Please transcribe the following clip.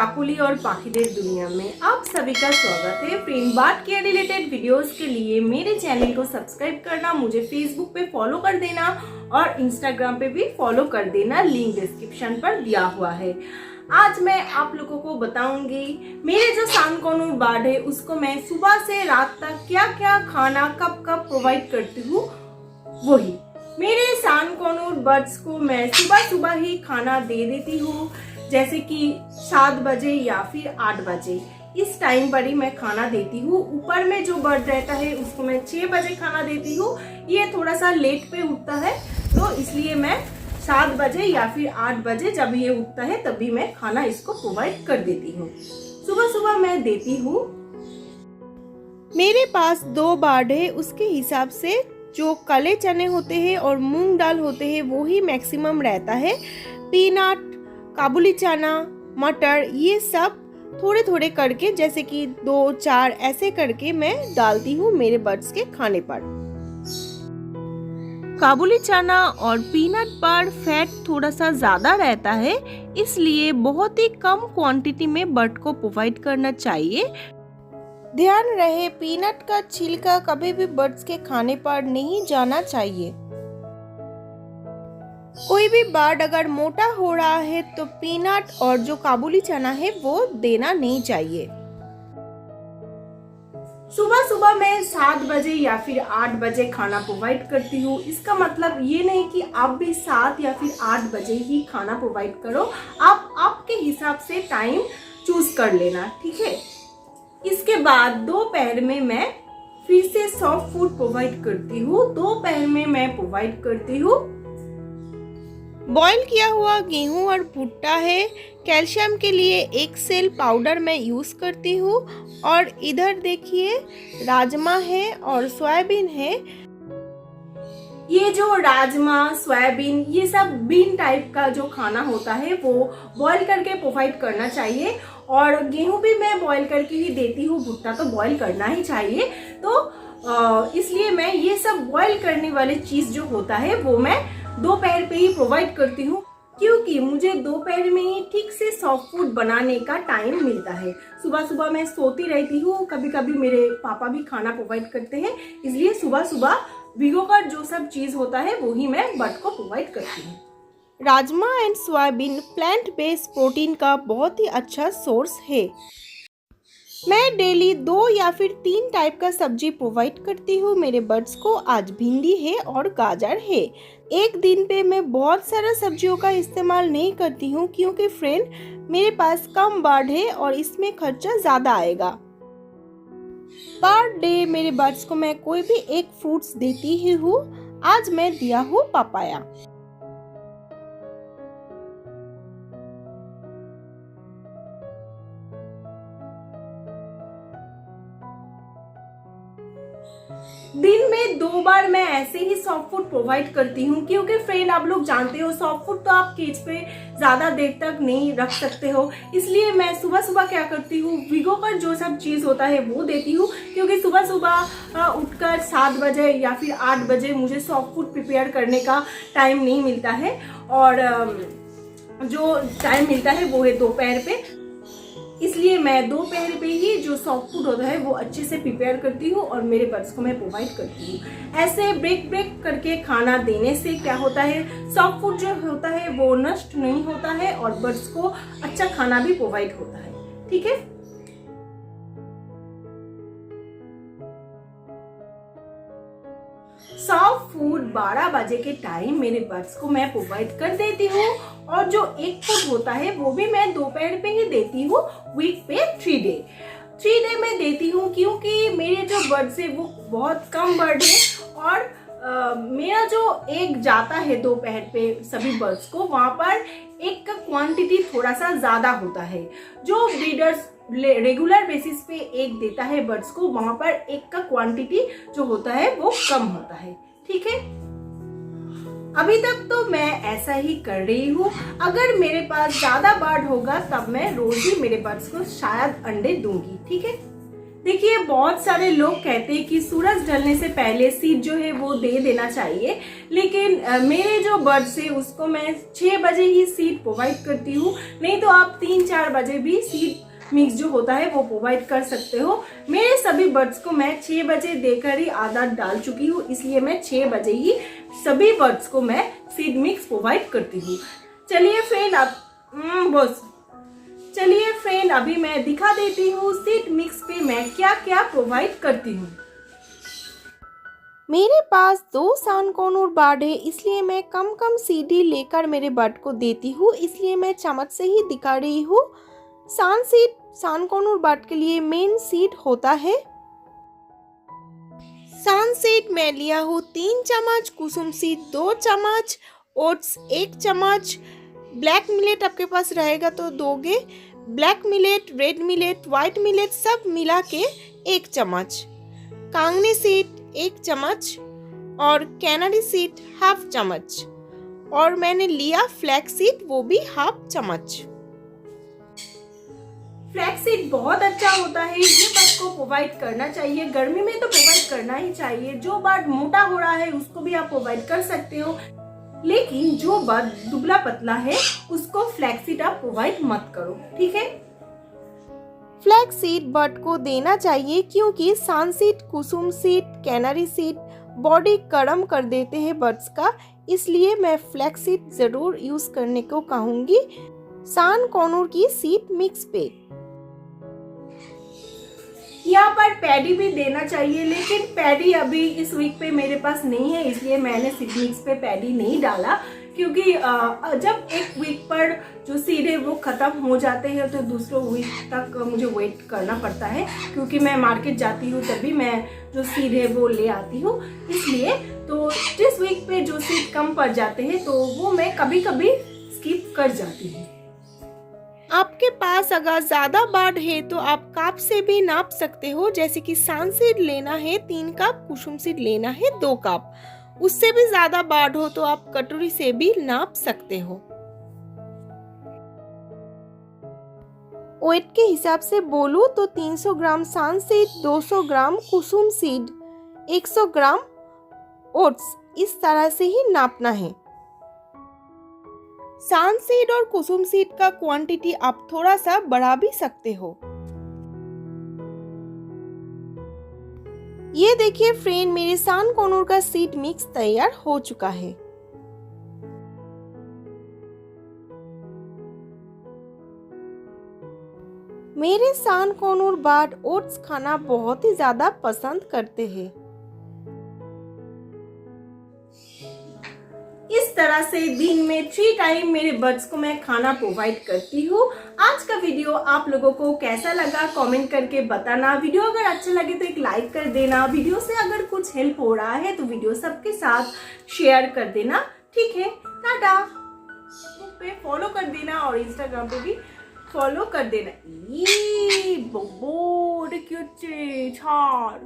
काकुली और पाखिदेर दुनिया में आप सभी का स्वागत है। फ्रेंड, बात केयर रिलेटेड वीडियोस के लिए मेरे चैनल को सब्सक्राइब करना, मुझे फेसबुक पे फॉलो कर देना और इंस्टाग्राम पे भी फॉलो कर देना, लिंक डिस्क्रिप्शन पर दिया हुआ है। आज मैं आप लोगों को बताऊंगी मेरे जो सानकौनूर बर्ड है उसको मैं सुबह से रात तक क्या क्या खाना कब कब प्रोवाइड करती हूँ। वही मेरे सानकौनूर बर्ड्स को मैं सुबह सुबह ही खाना दे देती हूँ, जैसे कि 7 बजे या फिर 8 बजे इस टाइम पर ही मैं खाना देती हूँ। ऊपर में जो बर्ड रहता है उसको मैं 6 बजे खाना देती हूँ। ये थोड़ा सा लेट पे उठता है तो इसलिए मैं 7 बजे या फिर 8 बजे जब ये उठता है तभी मैं खाना इसको प्रोवाइड कर देती हूँ। सुबह सुबह मैं देती हूँ। मेरे पास 2 बर्ड है, उसके हिसाब से जो काले चने होते हैं और मूंग दाल होते हैं वो ही मैक्सिमम रहता है। पीनट, काबुली चना, मटर, ये सब थोड़े थोड़े करके जैसे कि 2-4 ऐसे करके मैं डालती हूँ मेरे बर्ड्स के खाने पर। काबुली चना और पीनट पर फैट थोड़ा सा ज़्यादा रहता है, इसलिए बहुत ही कम क्वांटिटी में बर्ड को प्रोवाइड करना चाहिए। ध्यान रहे पीनट का छिलका कभी भी बर्ड्स के खाने पर नहीं जाना चाहिए। कोई भी बर्ड अगर मोटा हो रहा है तो पीनट और जो काबुली चना है वो देना नहीं चाहिए। सुबह सुबह मैं 7 बजे या फिर 8 बजे खाना प्रोवाइड करती हूँ। इसका मतलब ये नहीं कि आप भी 7 या फिर 8 बजे ही खाना प्रोवाइड करो, आप आपके हिसाब से टाइम चूज कर लेना, ठीक है। इसके बाद दोपहर में मैं फिर से सॉफ्ट फूड प्रोवाइड करती हूँ। दोपहर में मैं प्रोवाइड करती हूँ बॉईल किया हुआ गेहूं और भुट्टा है। कैल्शियम के लिए एक सेल पाउडर मैं यूज करती हूँ। और इधर देखिए राजमा है और सोयाबीन है। ये जो राजमा, सोयाबीन, ये सब बीन टाइप का जो खाना होता है वो बॉईल करके प्रोवाइड करना चाहिए। और गेहूं भी मैं बॉईल करके ही देती हूँ, भुट्टा तो बॉईल करना ही चाहिए। तो इसलिए मैं ये सब बॉईल करने वाले चीज जो होता है वो मैं दोपहर पे ही प्रोवाइड करती हूँ, क्योंकि मुझे दोपहर में ही ठीक से सॉफ्ट फूड बनाने का टाइम मिलता है। सुबह सुबह मैं सोती रहती हूँ, कभी कभी मेरे पापा भी खाना प्रोवाइड करते हैं, इसलिए सुबह सुबह भिगोकर जो सब चीज होता है वो ही मैं बर्ड को प्रोवाइड करती हूँ। Rajma and soybean plant based protein का बहुत ही अच्छा सोर्स है। मैं डेली 2 या फिर 3 टाइप का सब्जी प्रोवाइड करती हूँ मेरे बर्ड्स को। आज भिंडी है और गाजर है। एक दिन पे मैं बहुत सारा सब्जियों का इस्तेमाल नहीं करती हूँ, क्योंकि फ्रेंड मेरे पास कम बर्ड है और इसमें खर्चा ज़्यादा आएगा। पर डे मेरे बर्ड्स को मैं कोई भी एक फ्रूट्स देती ही हूँ। आज मैं दिया हूँ पपाया। दिन में 2 बार मैं ऐसे ही सॉफ्ट फूड प्रोवाइड करती हूँ, क्योंकि फ्रेंड आप लोग जानते हो सॉफ्ट फूड तो आप केज पे ज्यादा देर तक नहीं रख सकते हो। इसलिए मैं सुबह सुबह क्या करती हूँ, भिगोकर जो सब चीज होता है वो देती हूँ, क्योंकि सुबह सुबह उठकर 7 बजे या फिर 8 बजे मुझे सॉफ्ट फूड प्रिपेयर करने का टाइम नहीं मिलता है। और जो टाइम मिलता है वो है दोपहर पे, इसलिए मैं दोपहर पे ही जो सॉफ्ट फूड होता है वो अच्छे से प्रिपेयर करती हूँ और मेरे बर्ड्स को मैं प्रोवाइड करती हूँ। ऐसे ब्रेक ब्रेक करके खाना देने से क्या होता है, सॉफ्ट फूड जो होता है वो नष्ट नहीं होता है और बर्ड्स को अच्छा खाना भी प्रोवाइड होता है, ठीक है। सॉफ्ट फूड 12 बजे के टाइम मेरे बर्ड्स को मैं प्रोवाइड कर देती हूँ। और जो एक फूड होता है वो भी मैं दोपहर पे ही देती हूँ, वीक पे 3 डे में देती हूँ, क्योंकि मेरे जो बर्ड्स है वो बहुत कम बर्ड है। और मेरा जो एग जाता है दोपहर पे सभी बर्ड्स को, वहाँ पर एग का क्वांटिटी थोड़ा सा ज़्यादा होता है। जो ब्रीडर्स रेगुलर बेसिस पे एग देता है बर्ड्स को, वहाँ पर एग का क्वांटिटी जो होता है वो कम होता है, ठीक है। अभी तक तो मैं ऐसा ही कर रही हूँ। अगर मेरे पास ज़्यादा बर्ड होगा तब मैं रोज ही मेरे बर्ड्स को शायद अंडे दूंगी, ठीक है। देखिए, बहुत सारे लोग कहते हैं कि सूरज ढलने से पहले सीड जो है वो दे देना चाहिए, लेकिन मेरे जो बर्ड्स है उसको मैं 6 बजे ही सीड प्रोवाइड करती हूँ। नहीं तो आप 3-4 बजे भी सीड मिक्स जो होता है वो प्रोवाइड कर सकते हो। मेरे सभी बर्ड्स को मैं 6 बजे देकर ही आदत डाल चुकी हूँ, इसलिए मैं 6 बजे ही सभी बर्ड्स को मैं सीड मिक्स प्रोवाइड करती हूँ। चलिए फ्रेंड, अभी मैं दिखा देती हूँ सीड मिक्स पे मैं क्या क्या प्रोवाइड करती हूँ। मेरे पास 2 सानकॉर्नर बर्ड है, इसलिए मैं कम सीड ही लेकर मेरे बर्ड को देती हूँ, इसलिए मैं चम्मच से ही दिखा रही हूँ। सानकॉर्नर बर्ड के लिए मेन सीड होता है। सान सीड मैं लिया हूँ 3 चम्मच, कुसुम सीड 2 चम्मच, ओट्स 1 चम्मच, ब्लैक मिलेट आपके पास रहेगा तो दोगे, black millet, red millet, white millet सब मिला के 1 चम्मच, कांगनी सीड 1 चम्मच और कैनरी सीड हाफ चम्मच, और मैंने लिया फ्लैक्स सीड वो भी हाफ चम्मच। फ्लैक्स सीड बहुत अच्छा होता है, ये बर्ड को प्रोवाइड करना चाहिए। गर्मी में तो प्रोवाइड करना ही चाहिए। जो बर्ड मोटा हो रहा है उसको भी आप प्रोवाइड कर सकते हो, लेकिन जो बर्ड दुबला पतला है उसको फ्लैक्स सीड आप प्रोवाइड मत करो, ठीक है। फ्लैक्स सीड बर्ड को देना चाहिए क्योंकि सान सीड, कुसुम सीड, कैनरी सीड बॉडी गर्म कर देते हैं बर्ड्स का, इसलिए मैं फ्लैक्स सीड जरूर यूज करने को कहूंगी सानकॉर्नर की सीड मिक्स पे। यहाँ पर पैडी भी देना चाहिए, लेकिन पैडी अभी इस वीक पे मेरे पास नहीं है, इसलिए मैंने सीड मिक्स पे पैडी नहीं डाला, क्योंकि जब एक वीक पर जो सीड है वो खत्म हो जाते हैं तो दूसरे वीक तक मुझे वेट करना पड़ता है, क्योंकि मैं मार्केट जाती हूँ तभी मैं जो सीड है वो ले आती हूँ। इसलिए तो जिस वीक पे जो सीड कम पड़ जाते हैं तो वो मैं कभी कभी स्किप कर जाती हूँ। आपके पास अगर ज्यादा बर्ड है तो आप कप से भी नाप सकते हो, जैसे कि सान सीड लेना है 3 कप, कुसुम सीड लेना है 2 कप। उससे भी ज्यादा बर्ड हो तो आप कटोरी से भी नाप सकते हो। वेट के हिसाब से बोलूं तो 300 ग्राम सान सीड, 200 ग्राम कुसुम सीड, 100 ग्राम ओट्स, इस तरह से ही नापना है। सान सीड और कुसुम सीड का क्वांटिटी आप थोड़ा सा बढ़ा भी सकते हो। ये देखिए फ्रेंड, मेरे सानकॉर्नर का सीड मिक्स तैयार हो चुका है। मेरे सानकॉर्नर बर्ड ओट्स खाना बहुत ही ज्यादा पसंद करते हैं। इस तरह से दिन में 3 टाइम मेरे बर्ड्स को मैं खाना प्रोवाइड करती हूँ। आज का वीडियो आप लोगों को कैसा लगा कमेंट करके बताना। वीडियो अगर अच्छा लगे तो एक लाइक कर देना। वीडियो से अगर कुछ हेल्प हो रहा है तो वीडियो सबके साथ शेयर कर देना, ठीक है। टाटा। फेसबुक पे फॉलो कर देना और इंस्टाग्राम पे भी फॉलो कर देना। ये क्यूट छाड़